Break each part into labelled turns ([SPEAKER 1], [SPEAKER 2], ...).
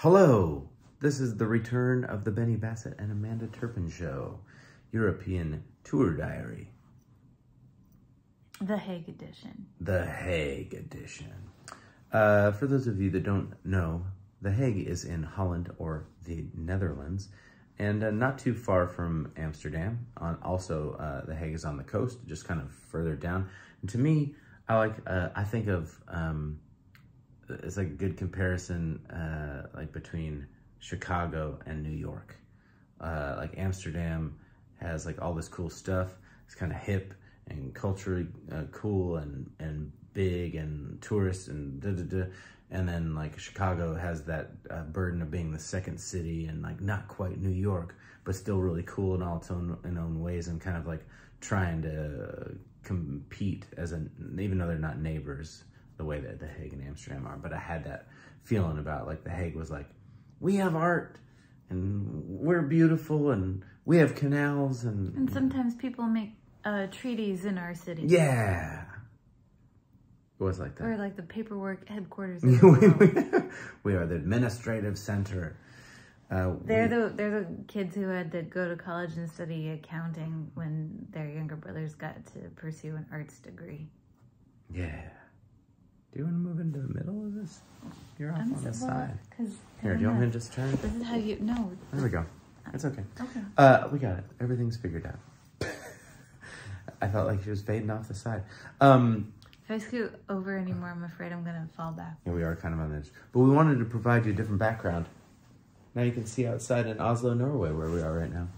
[SPEAKER 1] Hello, this is the return of the Benny Bassett and Amanda Turpin Show, European Tour Diary.
[SPEAKER 2] The Hague edition.
[SPEAKER 1] The Hague edition. For those of you that don't know, The Hague is in Holland or the Netherlands, and not too far from Amsterdam. The Hague is on the coast, just kind of further down. And to me, I think of it's like a good comparison, like between Chicago and New York. Like Amsterdam has like all this cool stuff. It's kind of hip and culturally cool and big and tourist and and then like Chicago has that burden of being the second city and like not quite New York, but still really cool in all its own ways, and kind of like trying to compete even though they're not neighbors the way that The Hague and Amsterdam are. But I had that feeling about like The Hague was like, we have art and we're beautiful and we have canals and
[SPEAKER 2] sometimes people make treaties in our city.
[SPEAKER 1] Yeah. It was like that.
[SPEAKER 2] Or like the paperwork headquarters of the world.
[SPEAKER 1] We are the administrative center.
[SPEAKER 2] They're the kids who had to go to college and study accounting when their younger brothers got to pursue an arts degree.
[SPEAKER 1] Yeah. Do you want to move into the middle of this? You're off on the side. Here, do you want me to just turn?
[SPEAKER 2] This is how you... No.
[SPEAKER 1] There we go. It's okay.
[SPEAKER 2] Okay.
[SPEAKER 1] We got it. Everything's figured out. I felt like she was fading off the side.
[SPEAKER 2] If I scoot over anymore, I'm afraid I'm going to fall back.
[SPEAKER 1] Yeah, we are kind of on the edge. But we wanted to provide you a different background. Now you can see outside in Oslo, Norway, where we are right now.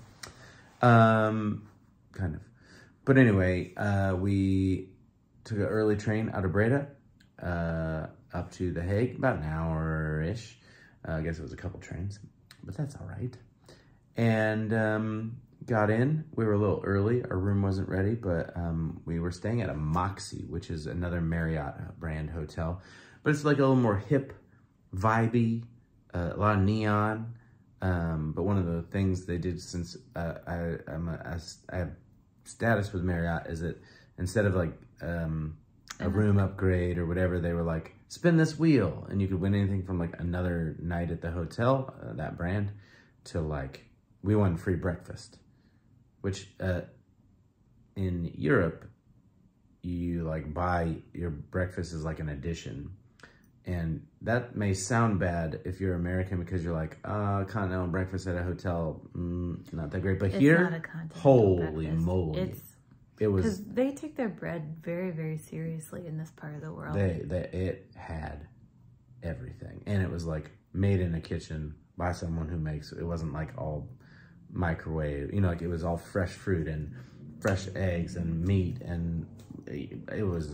[SPEAKER 1] Kind of. But anyway, we took an early train out of Breda up to The Hague, about an hour-ish. I guess it was a couple trains, but that's all right. And got in. We were a little early. Our room wasn't ready, but we were staying at a Moxie, which is another Marriott brand hotel. But it's like a little more hip, vibey, a lot of neon. But one of the things they did, since I have status with Marriott, is that instead of like a room upgrade or whatever, they were like, spin this wheel, and you could win anything from like another night at the hotel, that brand, to like, we won free breakfast, which in Europe, you like buy your breakfast as like an addition. And that may sound bad if you're American, because you're like, continental breakfast at a hotel, not that great. But
[SPEAKER 2] it's
[SPEAKER 1] here,
[SPEAKER 2] not a continental
[SPEAKER 1] holy
[SPEAKER 2] breakfast.
[SPEAKER 1] moly. It was,
[SPEAKER 2] because they take their bread very, very seriously in this part of the world.
[SPEAKER 1] It had everything. And it was like made in a kitchen by someone who makes, it wasn't like all microwave, you know, like it was all fresh fruit and fresh eggs and meat, and it was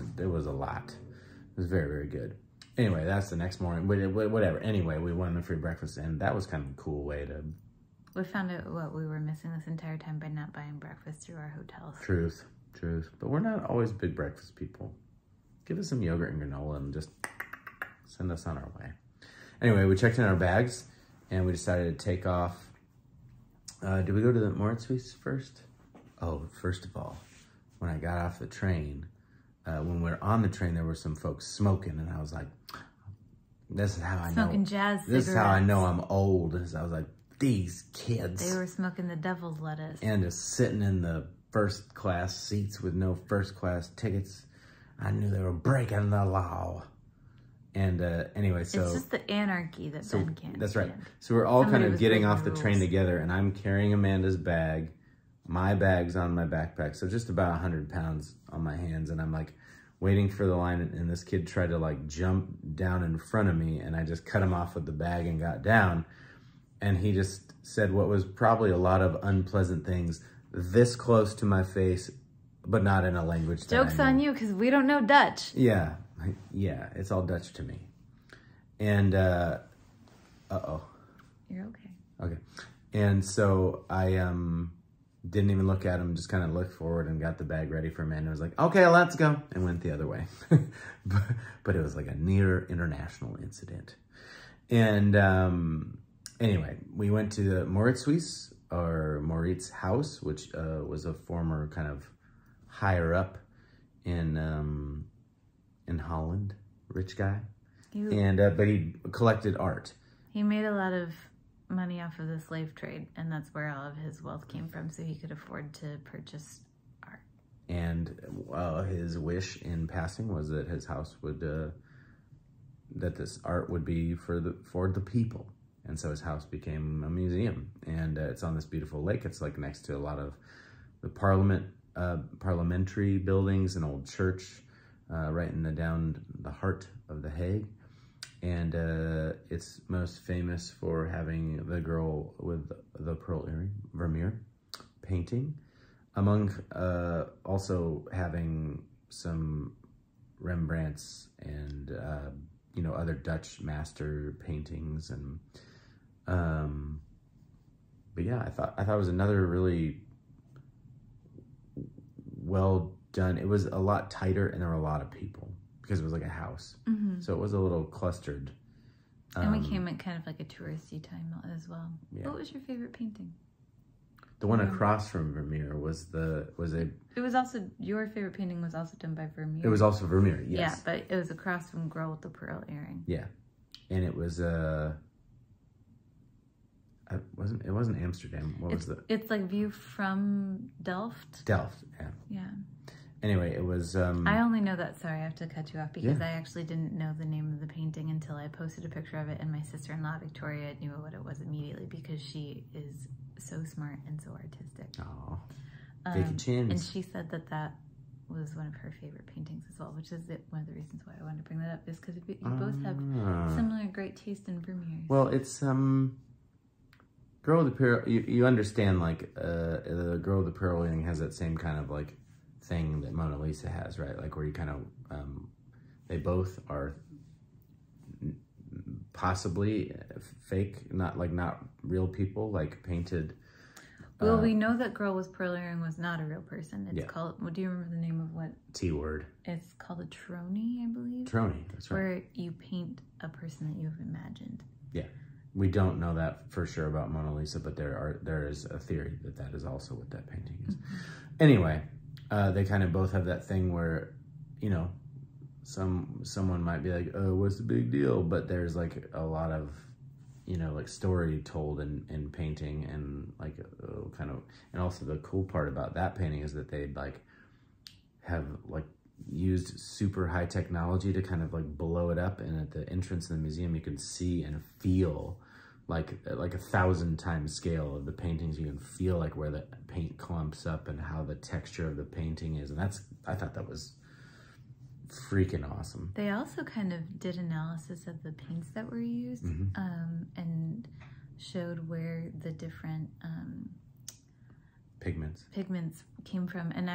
[SPEAKER 1] a lot. It was very, very good. Anyway, that's the next morning, whatever. Anyway, we won the free breakfast, and that was kind of a cool way to...
[SPEAKER 2] We found out what we were missing this entire time by not buying breakfast through our hotels.
[SPEAKER 1] Truth. But we're not always big breakfast people. Give us some yogurt and granola and just send us on our way. Anyway, we checked in our bags, and we decided to take off. Did we go to the Mauritshuis first? Oh, first of all, when I got off the train, when we were on the train, there were some folks smoking, and I was like, this is how I know.
[SPEAKER 2] Smoking jazz cigarettes.
[SPEAKER 1] This is how I know I'm old. I was like, these kids.
[SPEAKER 2] They were smoking the devil's lettuce.
[SPEAKER 1] And just sitting in the first class seats with no first class tickets. I knew they were breaking the law. And anyway, so...
[SPEAKER 2] It's just the anarchy that Ben can't
[SPEAKER 1] That's right.
[SPEAKER 2] stand.
[SPEAKER 1] So we're all
[SPEAKER 2] Somebody
[SPEAKER 1] kind of
[SPEAKER 2] was
[SPEAKER 1] getting
[SPEAKER 2] breaking
[SPEAKER 1] off the
[SPEAKER 2] rules.
[SPEAKER 1] train together, and I'm carrying Amanda's bag. My bag's on my backpack, so just about 100 pounds on my hands, and I'm like waiting for the line, and this kid tried to like jump down in front of me, and I just cut him off with the bag and got down, and he just said what was probably a lot of unpleasant things this close to my face, but not in a language that
[SPEAKER 2] Joke's
[SPEAKER 1] I knew.
[SPEAKER 2] on you, because we don't know Dutch.
[SPEAKER 1] Yeah, it's all Dutch to me. And, uh-oh.
[SPEAKER 2] You're okay.
[SPEAKER 1] Okay. And so I didn't even look at him, just kind of looked forward and got the bag ready for Amanda. I was like, okay, let's go. And went the other way. but it was like a near international incident. And anyway, we went to the Mauritshuis, or Mauritshuis, which was a former kind of higher up in Holland, rich guy. And but he collected art.
[SPEAKER 2] He made a lot of money off of the slave trade, and that's where all of his wealth came from, so he could afford to purchase art.
[SPEAKER 1] And his wish in passing was that his house would, that this art would be for the people. And so his house became a museum, and it's on this beautiful lake. It's like next to a lot of the parliamentary buildings, an old church, right in down the heart of The Hague. And it's most famous for having the girl with the pearl earring, Vermeer, painting, among also having some Rembrandts and you know, other Dutch master paintings. And but yeah, I thought it was another really well done. It was a lot tighter, and there were a lot of people because it was like a house. So it was a little clustered.
[SPEAKER 2] And we came at kind of like a touristy time as well. Yeah. What was your favorite painting?
[SPEAKER 1] The one across from Vermeer was
[SPEAKER 2] It was also, your favorite painting was also done by Vermeer.
[SPEAKER 1] It was also Vermeer, yes.
[SPEAKER 2] Yeah, but it was across from Girl with the Pearl Earring.
[SPEAKER 1] Yeah, and it was it wasn't Amsterdam.
[SPEAKER 2] It's like view from Delft.
[SPEAKER 1] Delft, yeah.
[SPEAKER 2] Yeah.
[SPEAKER 1] Anyway, it was...
[SPEAKER 2] I only know that, sorry, I have to cut you off, because I actually didn't know the name of the painting until I posted a picture of it, and my sister-in-law, Victoria, knew what it was immediately, because she is so smart and so artistic.
[SPEAKER 1] Oh, Vicky Chins.
[SPEAKER 2] And she said that was one of her favorite paintings as well, which is one of the reasons why I wanted to bring that up, is because you both have similar great taste in Vermeer.
[SPEAKER 1] Well, it's... Girl with the Pearl, you understand, like, the Girl with the Pearl Earring has that same kind of, like, thing that Mona Lisa has, right? Like, where you kind of, they both are possibly fake, not real people, like, painted.
[SPEAKER 2] Well, we know that Girl with Pearl Earring was not a real person. It's called, do you remember the name of what?
[SPEAKER 1] T-word.
[SPEAKER 2] It's called a trony, I believe.
[SPEAKER 1] Trony, that's right.
[SPEAKER 2] Where you paint a person that you've imagined.
[SPEAKER 1] Yeah. We don't know that for sure about Mona Lisa, but there is a theory that is also what that painting is. Anyway, they kind of both have that thing where, you know, someone might be like, oh, what's the big deal? But there's like a lot of, you know, like story told in painting, and like kind of, and also the cool part about that painting is that they'd like have like used super high technology to kind of like blow it up, and at the entrance of the museum you can see and feel like 1,000 times scale of the paintings. You can feel like where the paint clumps up and how the texture of the painting is, and I thought that was freaking awesome.
[SPEAKER 2] They also kind of did analysis of the paints that were used, and showed where the different pigments came from. And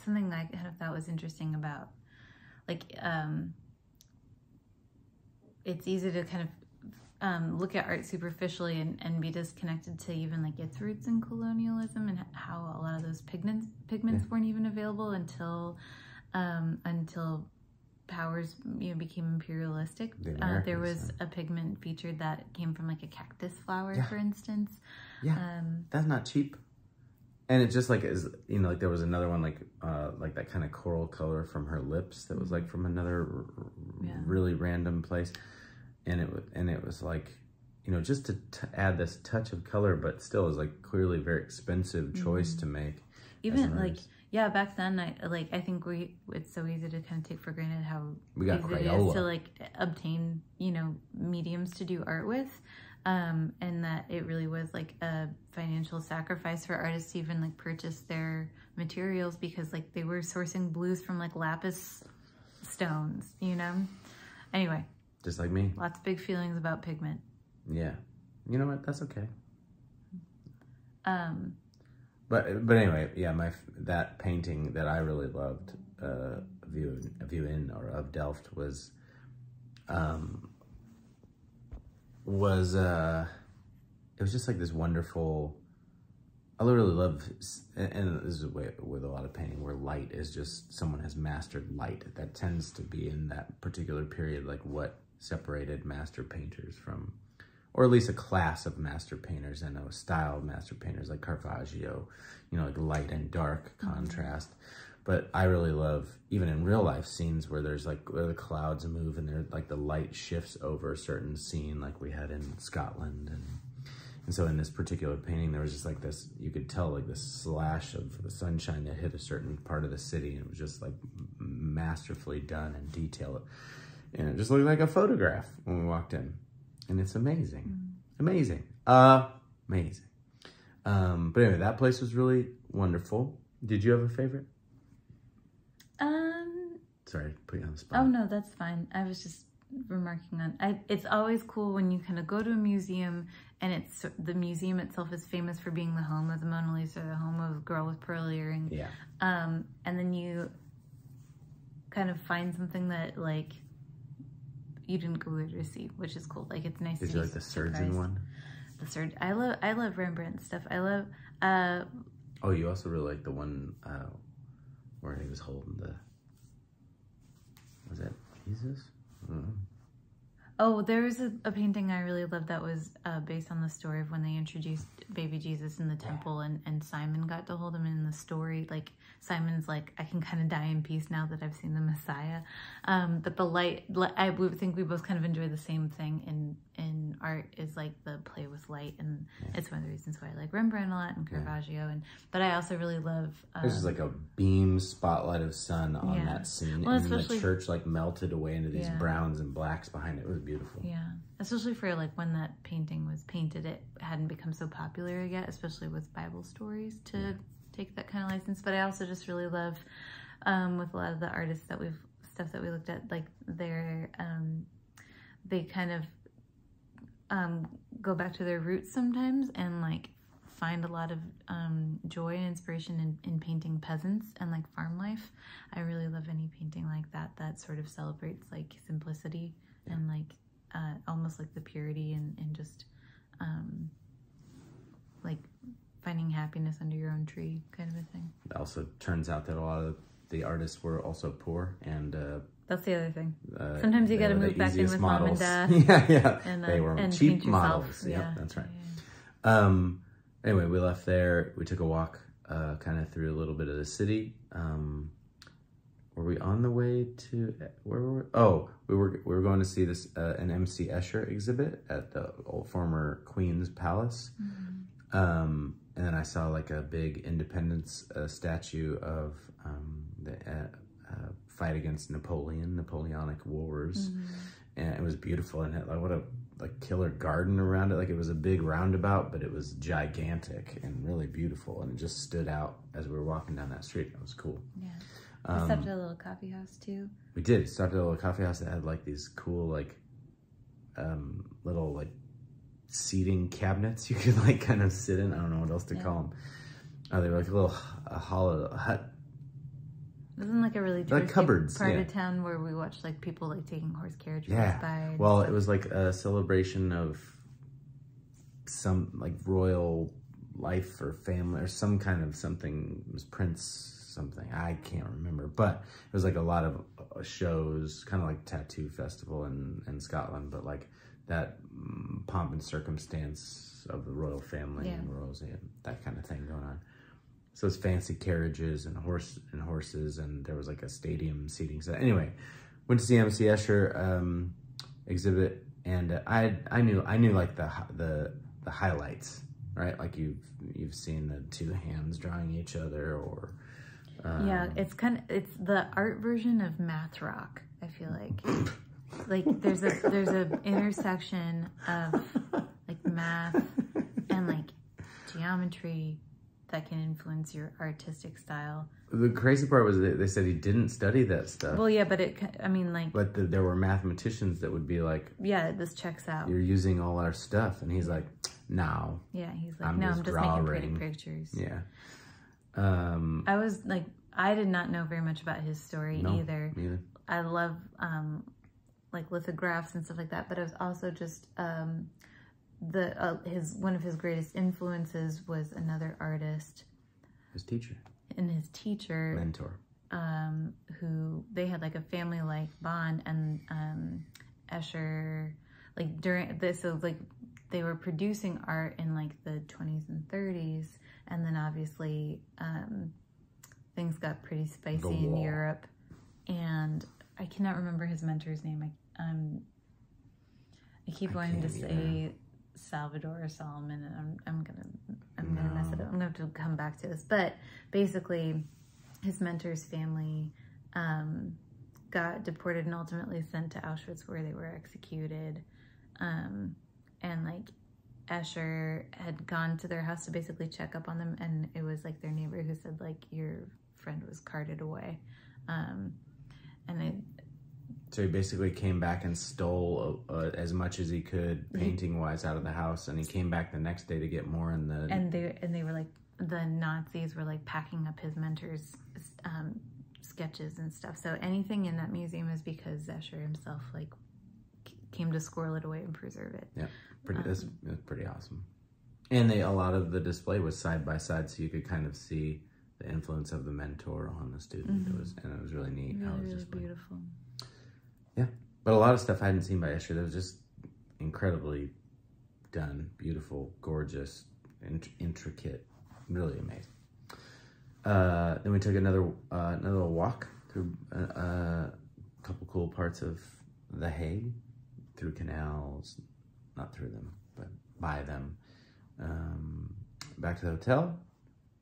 [SPEAKER 2] something I kind of thought was interesting about, like, it's easy to kind of look at art superficially and be disconnected to even like its roots in colonialism, and how a lot of those pigments weren't even available until powers, you know, became imperialistic. There was a pigment featured that came from like a cactus flower, for instance. Yeah,
[SPEAKER 1] that's not cheap. And it just like is, you know, like there was another one like that kind of coral color from her lips that was like from another really random place, and it was like, you know, just to add this touch of color, but still is like clearly a very expensive choice to make.
[SPEAKER 2] Even like back then, I think it's so easy to kind of take for granted how
[SPEAKER 1] easy
[SPEAKER 2] it is to like obtain, you know, mediums to do art with. And that it really was like a financial sacrifice for artists to even like purchase their materials, because like they were sourcing blues from like lapis stones, you know? Anyway.
[SPEAKER 1] Just like me.
[SPEAKER 2] Lots of big feelings about pigment.
[SPEAKER 1] Yeah. You know what? That's okay. But anyway, yeah, that painting that I really loved, A View In or of Delft was it was just like this wonderful, I literally love, and this is a way with a lot of painting where light is just, someone has mastered light. That tends to be in that particular period, like what separated master painters from, or at least a class of master painters and a style of master painters like Caravaggio, you know, like light and dark contrast. But I really love, even in real life, scenes where there's like, where the clouds move and like the light shifts over a certain scene like we had in Scotland. And so in this particular painting, there was just like this, you could tell like this slash of the sunshine that hit a certain part of the city. And it was just like masterfully done and detailed. And it just looked like a photograph when we walked in. And it's amazing. Amazing. Amazing. But anyway, that place was really wonderful. Did you have a favorite? Sorry, put you on the spot.
[SPEAKER 2] Oh no, that's fine. I was just remarking on, it's always cool when you kind of go to a museum and the museum itself is famous for being the home of the Mona Lisa, the home of Girl with Pearl Earring.
[SPEAKER 1] Yeah.
[SPEAKER 2] And then you kind of find something that like you didn't go there to see, which is cool. Like it's nice.
[SPEAKER 1] Did you like the surgeon one?
[SPEAKER 2] The surgeon. I love Rembrandt stuff. I love.
[SPEAKER 1] Oh, you also really like the one where he was holding the. Was that Jesus?
[SPEAKER 2] Oh, there was a painting I really loved that was based on the story of when they introduced baby Jesus in the temple, and Simon got to hold him in the story. Like Simon's like, I can kind of die in peace now that I've seen the Messiah. But the light, I would think we both kind of enjoy the same thing in art, is like the play with light, and it's one of the reasons why I like Rembrandt a lot and Caravaggio. But I also really love.
[SPEAKER 1] This is like a beam spotlight of sun on that scene,
[SPEAKER 2] well,
[SPEAKER 1] and the church like melted away into these browns and blacks behind it. It was beautiful.
[SPEAKER 2] Yeah, especially for like when that painting was painted, it hadn't become so popular yet, especially with Bible stories to take that kind of license. But I also just really love with a lot of the artists that we looked at, like they kind of go back to their roots sometimes and like find a lot of joy and inspiration in painting peasants and like farm life. I really love any painting like that sort of celebrates like simplicity and like almost like the purity and just like finding happiness under your own tree kind of a thing.
[SPEAKER 1] It also turns out that a lot of the artists were also poor, and
[SPEAKER 2] that's the other thing. Sometimes you got to move back in with
[SPEAKER 1] models.
[SPEAKER 2] Mom and Dad.
[SPEAKER 1] Yeah.
[SPEAKER 2] And,
[SPEAKER 1] they were
[SPEAKER 2] and
[SPEAKER 1] cheap models.
[SPEAKER 2] Yeah,
[SPEAKER 1] that's right. Yeah. Anyway, we left there. We took a walk kind of through a little bit of the city. Were we on the way to, where were we? Oh, we were going to see this an MC Escher exhibit at the old former Queen's Palace. And then I saw like a big independence statue of the fight against Napoleonic Wars. And it was beautiful, and it, like, what a like killer garden around it. Like it was a big roundabout, but it was gigantic and really beautiful, and it just stood out as we were walking down that street. It was cool.
[SPEAKER 2] Yeah. We stopped at a little coffee house too.
[SPEAKER 1] We did. Stopped at a little coffee house that had like these cool like little like seating cabinets you could like kind of sit in. I don't know what else to call them. They were like a little hollow hut.
[SPEAKER 2] It wasn't like a really
[SPEAKER 1] like cupboards
[SPEAKER 2] part of town where we watched like people like taking horse carriage rides by.
[SPEAKER 1] Well, it was like a celebration of some like royal life or family or some kind of something. It was Prince something. I can't remember, but it was like a lot of shows, kind of like Tattoo Festival in Scotland, but like that pomp and circumstance of the royal family and royals and that kind of thing going on. So it's fancy carriages and horses, and there was like a stadium seating. So anyway, went to see MC Escher exhibit, and I knew like the highlights, right? Like you've seen the two hands drawing each other, or
[SPEAKER 2] yeah, it's the art version of math rock. I feel like like there's a intersection of like math and like geometry that can influence your artistic style.
[SPEAKER 1] The crazy part was that they said he didn't study that stuff.
[SPEAKER 2] Well, yeah, but
[SPEAKER 1] there were mathematicians that would be like,
[SPEAKER 2] yeah, this checks out.
[SPEAKER 1] You're using all our stuff, and he's like, no.
[SPEAKER 2] Yeah, he's like, I'm just making pretty pictures.
[SPEAKER 1] Yeah.
[SPEAKER 2] I was like, I did not know very much about his story either.
[SPEAKER 1] Neither.
[SPEAKER 2] I love like lithographs and stuff like that, but I was also just one of his greatest influences was another artist,
[SPEAKER 1] his teacher,
[SPEAKER 2] mentor, who they had like a family like bond, and Escher, like during this, so like they were producing art in like the 20s and 30s, and then obviously things got pretty spicy in Europe. And I cannot remember his mentor's name. I keep wanting to say Salvador or Solomon, and I'm gonna mess it up. I'm gonna have to come back to this. But basically, his mentor's family got deported and ultimately sent to Auschwitz, where they were executed. And like Escher had gone to their house to basically check up on them, and it was like their neighbor who said like, your friend was carted away.
[SPEAKER 1] So he basically came back and stole as much as he could, painting-wise, out of the house, and he came back the next day to get more. And they were like,
[SPEAKER 2] the Nazis were like packing up his mentor's sketches and stuff. So anything in that museum is because Escher himself like came to squirrel it away and preserve it.
[SPEAKER 1] Yeah, that's pretty awesome. And a lot of the display was side by side, so you could kind of see the influence of the mentor on the student. It was really neat.
[SPEAKER 2] Really beautiful.
[SPEAKER 1] Yeah, but a lot of stuff I hadn't seen by Escher that was just incredibly done, beautiful, gorgeous, intricate, really amazing. Then we took another little walk through a couple cool parts of The Hague, through canals, not through them, but by them. Back to the hotel,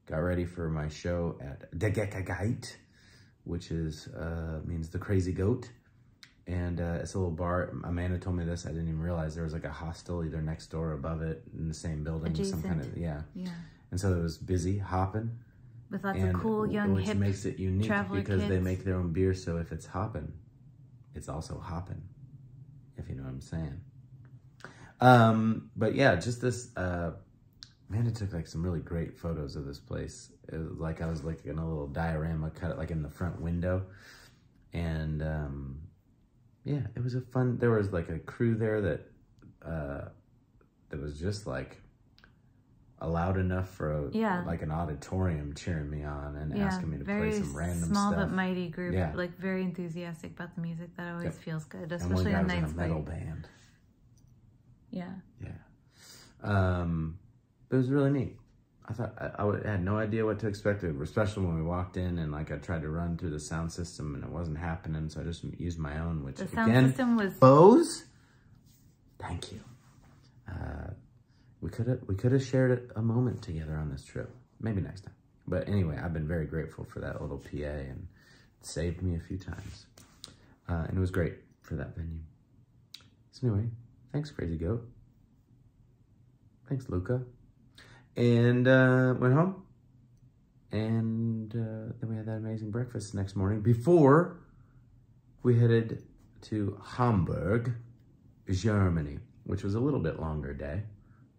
[SPEAKER 1] got ready for my show at Gekke Geit, which means the crazy goat. And it's a little bar. Amanda told me this. I didn't even realize there was like a hostel either next door or above it in the same building.
[SPEAKER 2] Adjacent.
[SPEAKER 1] Some kind of, yeah. And so it was busy, hopping.
[SPEAKER 2] With lots of cool, young, hip,
[SPEAKER 1] which makes it unique because
[SPEAKER 2] kids.
[SPEAKER 1] They make their own beer. So if it's hopping, it's also hopping, if you know what I'm saying. But yeah, just this, Amanda took like some really great photos of this place. It was like I was like in a little diorama, cut it like in the front window. And yeah, it was there was like a crew there that was just like loud enough for like an auditorium cheering me on and asking me to play some random stuff.
[SPEAKER 2] Small but mighty group, like very enthusiastic about the music. That always feels good, especially
[SPEAKER 1] on
[SPEAKER 2] nights
[SPEAKER 1] a metal band.
[SPEAKER 2] Yeah.
[SPEAKER 1] But it was really neat. I thought I had no idea what to expect, especially when we walked in and like I tried to run through the sound system and it wasn't happening, so I just used my own. Which
[SPEAKER 2] the sound system was
[SPEAKER 1] Bose. Thank you. We could have shared a moment together on this trip. Maybe next time. But anyway, I've been very grateful for that little PA, and it saved me a few times. And it was great for that venue. So anyway, thanks, Crazy Goat. Thanks, Luca. And went home. And then we had that amazing breakfast the next morning before we headed to Hamburg, Germany, which was a little bit longer day.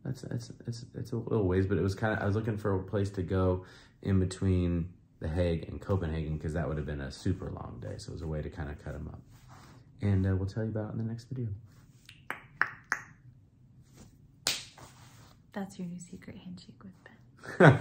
[SPEAKER 1] It's a little ways, but it was I was looking for a place to go in between The Hague and Copenhagen, because that would have been a super long day. So it was a way to kind of cut them up. And we'll tell you about it in the next video.
[SPEAKER 2] That's your new secret handshake with Ben.